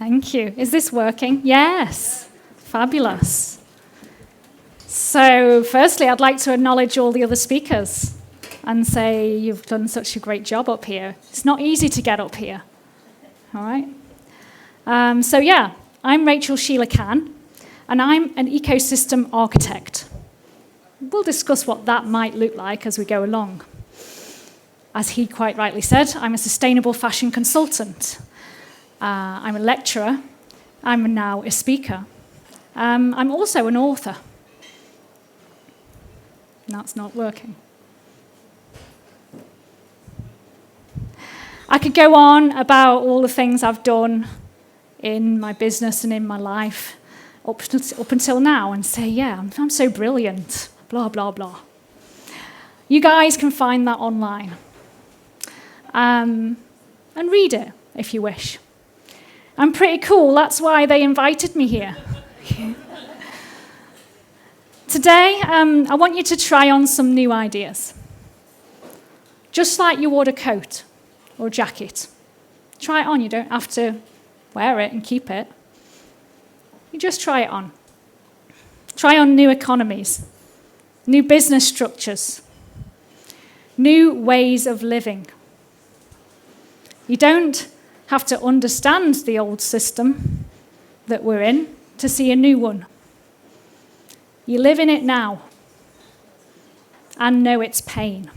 Thank you. Is this working? Yes. Fabulous. So, firstly, I'd like to acknowledge all the other speakers and say you've done such a great job up here. It's not easy to get up here. All right? I'm Rachel Sheila Kan, and I'm an ecosystem architect. We'll discuss what that might look like as we go along. As he quite rightly said, I'm a sustainable fashion consultant. I'm a lecturer. I'm now a speaker. I'm also an author. That's not working. I could go on about all the things I've done in my business and in my life up until now and say, yeah, I'm so brilliant, blah, blah, blah. You guys can find that online. And read it, if you wish. I'm pretty cool, that's why they invited me here. Today, I want you to try on some new ideas. Just like you would a coat or a jacket. Try it on, you don't have to wear it and keep it. You just try it on. Try on new economies, new business structures, new ways of living. You don't have to understand the old system that we're in to see a new one. You live in it now and know its pain.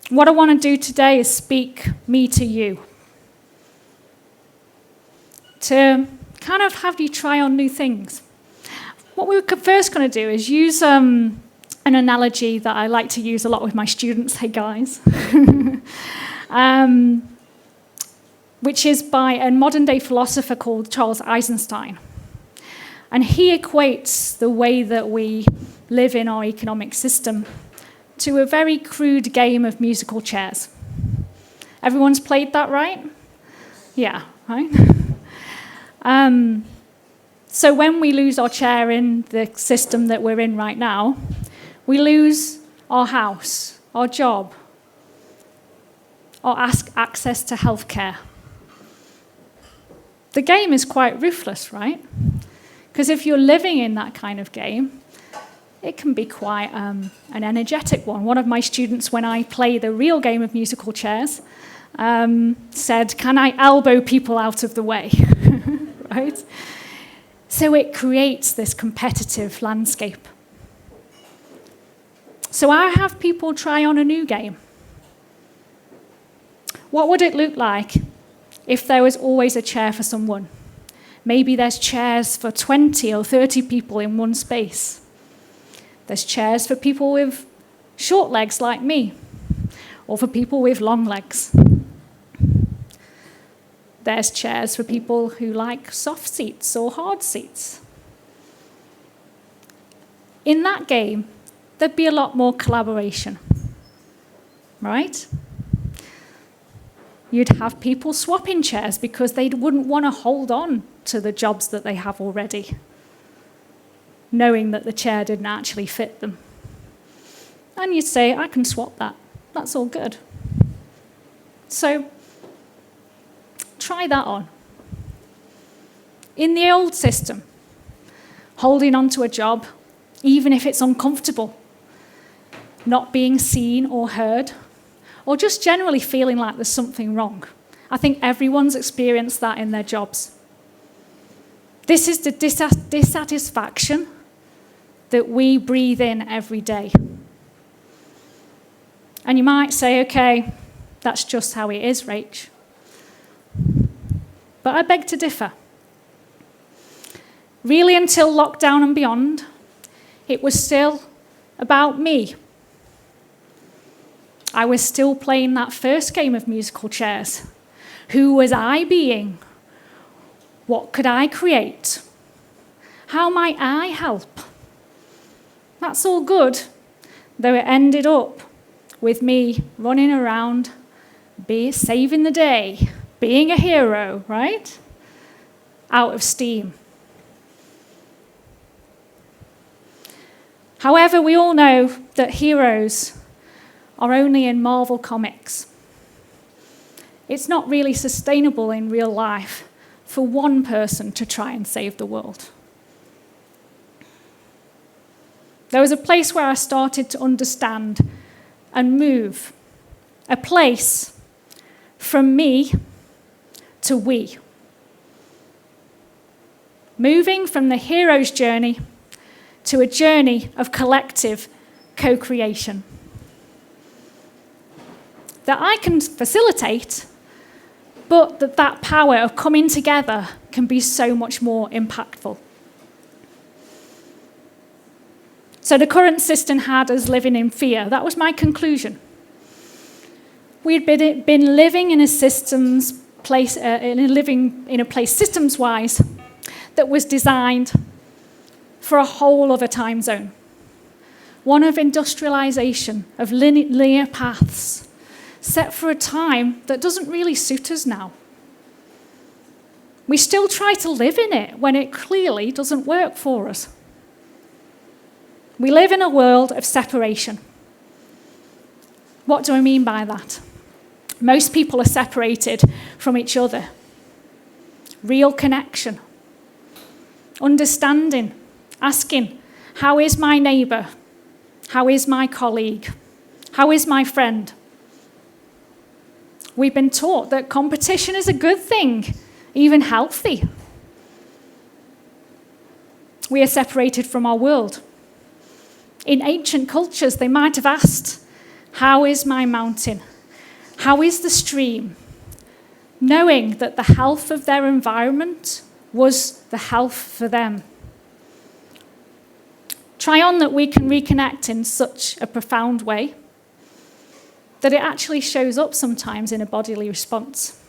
What I want to do today is speak me to you. To kind of have you try on new things. What we're first going to do is use an analogy that I like to use a lot with my students. Hey, guys. Which is by a modern-day philosopher called Charles Eisenstein. And he equates the way that we live in our economic system to a very crude game of musical chairs. Everyone's played that, right? Yeah, right? So when we lose our chair in the system that we're in right now, we lose our house, our job, or access to healthcare. The game is quite ruthless, right? Because if you're living in that kind of game, it can be quite an energetic one. One of my students, when I play the real game of musical chairs, said, "Can I elbow people out of the way?" Right? So it creates this competitive landscape. So I have people try on a new game. What would it look like if there was always a chair for someone? Maybe there's chairs for 20 or 30 people in one space. There's chairs for people with short legs like me, or for people with long legs. There's chairs for people who like soft seats or hard seats. In that game, there'd be a lot more collaboration, right? You'd have people swapping chairs because they wouldn't want to hold on to the jobs that they have already, knowing that the chair didn't actually fit them. And you'd say, I can swap that. That's all good. So try that on. In the old system, holding on to a job, even if it's uncomfortable, not being seen or heard, or just generally feeling like there's something wrong. I think everyone's experienced that in their jobs. This is the dissatisfaction that we breathe in every day. And you might say, okay, that's just how it is, Rach. But I beg to differ. Really, until lockdown and beyond, it was still about me. I was still playing that first game of musical chairs. Who was I being? What could I create? How might I help? That's all good, though it ended up with me running around, saving the day, being a hero, right? Out of steam. However, we all know that heroes are only in Marvel comics. it's not really sustainable in real life for one person to try and save the world. There was a place where I started to understand and move, a place from me to we. Moving from the hero's journey to a journey of collective co-creation. That I can facilitate, but that power of coming together can be so much more impactful. So the current system had us living in fear. That was my conclusion. We'd been living in a place systems-wise that was designed for a whole other time zone. One of industrialization, of linear paths, set for a time that doesn't really suit us now. We still try to live in it when it clearly doesn't work for us. We live in a world of separation. What do I mean by that? Most people are separated from each other. Real connection. Understanding. Asking, how is my neighbour? How is my colleague? How is my friend? We've been taught that competition is a good thing, even healthy. We are separated from our world. In ancient cultures, they might have asked, how is my mountain? How is the stream? Knowing that the health of their environment was the health for them. Try on that we can reconnect in such a profound way that it actually shows up sometimes in a bodily response.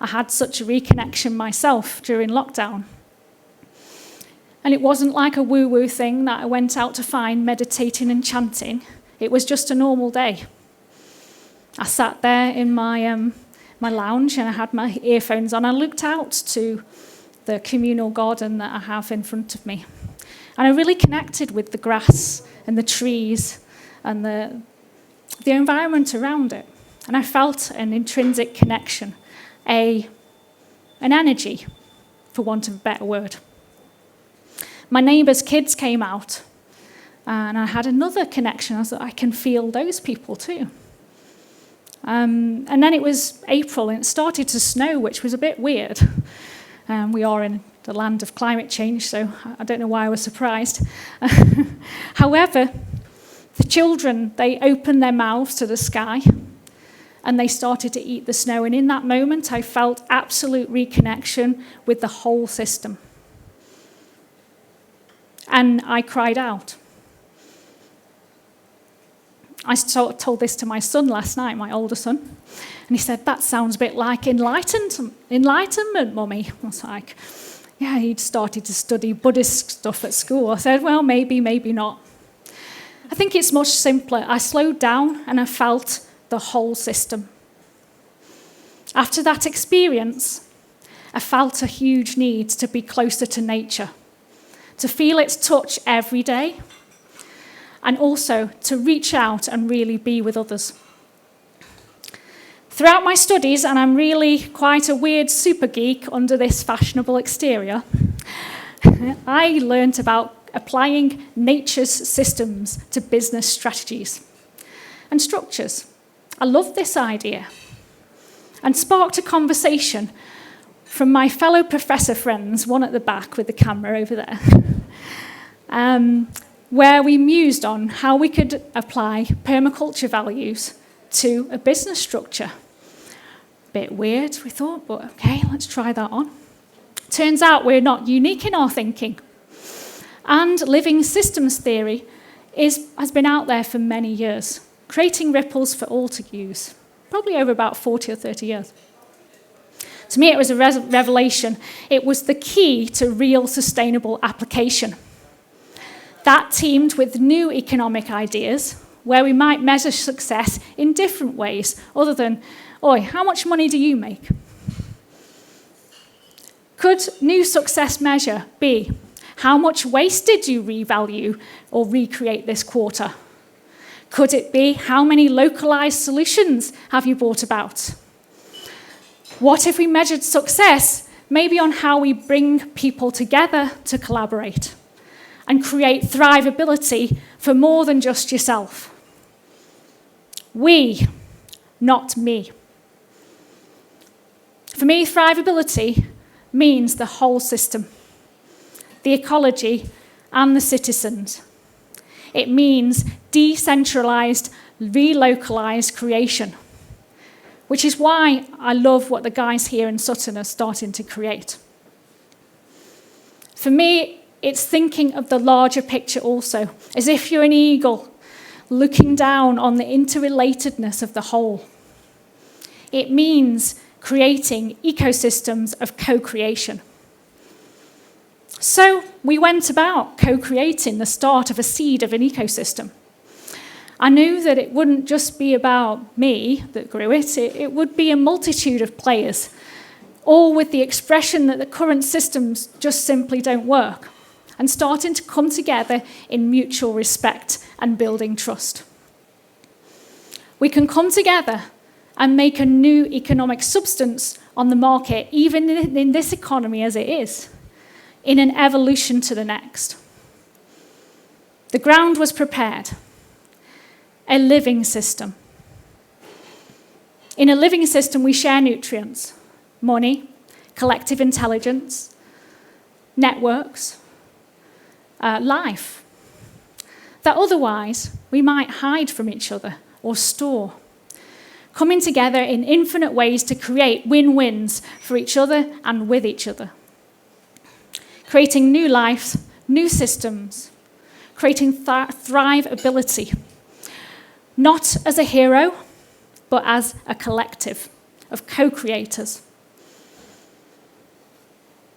I had such a reconnection myself during lockdown. And it wasn't like a woo-woo thing that I went out to find meditating and chanting. It was just a normal day. I sat there in my lounge and I had my earphones on. I looked out to the communal garden that I have in front of me. And I really connected with the grass and the trees and the environment around it. And I felt an intrinsic connection, an energy, for want of a better word. My neighbour's kids came out, and I had another connection. I thought, I can feel those people too. And then it was April, and it started to snow, which was a bit weird. We are in the land of climate change, so I don't know why I was surprised. However, the children, they opened their mouths to the sky, and they started to eat the snow. And in that moment, I felt absolute reconnection with the whole system. And I cried out. I told this to my son last night, my older son, and he said, that sounds a bit like enlightenment, Mummy. I was like, yeah, he'd started to study Buddhist stuff at school. I said, well, maybe, maybe not. I think it's much simpler. I slowed down and I felt the whole system. After that experience, I felt a huge need to be closer to nature, to feel its touch every day, and also to reach out and really be with others. Throughout my studies, and I'm really quite a weird super geek under this fashionable exterior, I learned about applying nature's systems to business strategies and structures. I loved this idea and sparked a conversation from my fellow professor friends, one at the back with the camera over there, where we mused on how we could apply permaculture values to a business structure. Bit weird, we thought, but okay, let's try that on. Turns out we're not unique in our thinking. And living systems theory has been out there for many years, creating ripples for all to use, probably over about 40 or 30 years. To me, it was a revelation. It was the key to real sustainable application. That teamed with new economic ideas, where we might measure success in different ways, other than, oi, how much money do you make? Could new success measure be, how much waste did you revalue or recreate this quarter? Could it be, how many localized solutions have you brought about? What if we measured success maybe on how we bring people together to collaborate and create thrivability for more than just yourself? We, not me. For me, thrivability means the whole system, the ecology and the citizens. It means decentralized, relocalized creation, which is why I love what the guys here in Sutton are starting to create. For me, it's thinking of the larger picture also, as if you're an eagle looking down on the interrelatedness of the whole. It means creating ecosystems of co-creation. So we went about co-creating the start of a seed of an ecosystem. I knew that it wouldn't just be about me that grew it, it would be a multitude of players, all with the expression that the current systems just simply don't work, and starting to come together in mutual respect and building trust. We can come together and make a new economic substance on the market, even in this economy as it is, in an evolution to the next. The ground was prepared. A living system. In a living system, we share nutrients, money, collective intelligence, networks, life, that otherwise we might hide from each other or store, coming together in infinite ways to create win-wins for each other and with each other, creating new lives, new systems, creating thrivability, not as a hero, but as a collective of co-creators.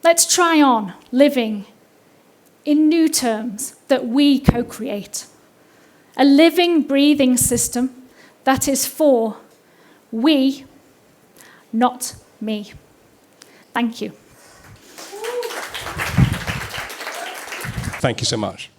Let's try on living in new terms that we co-create. A living, breathing system that is for we, not me. Thank you. Thank you so much.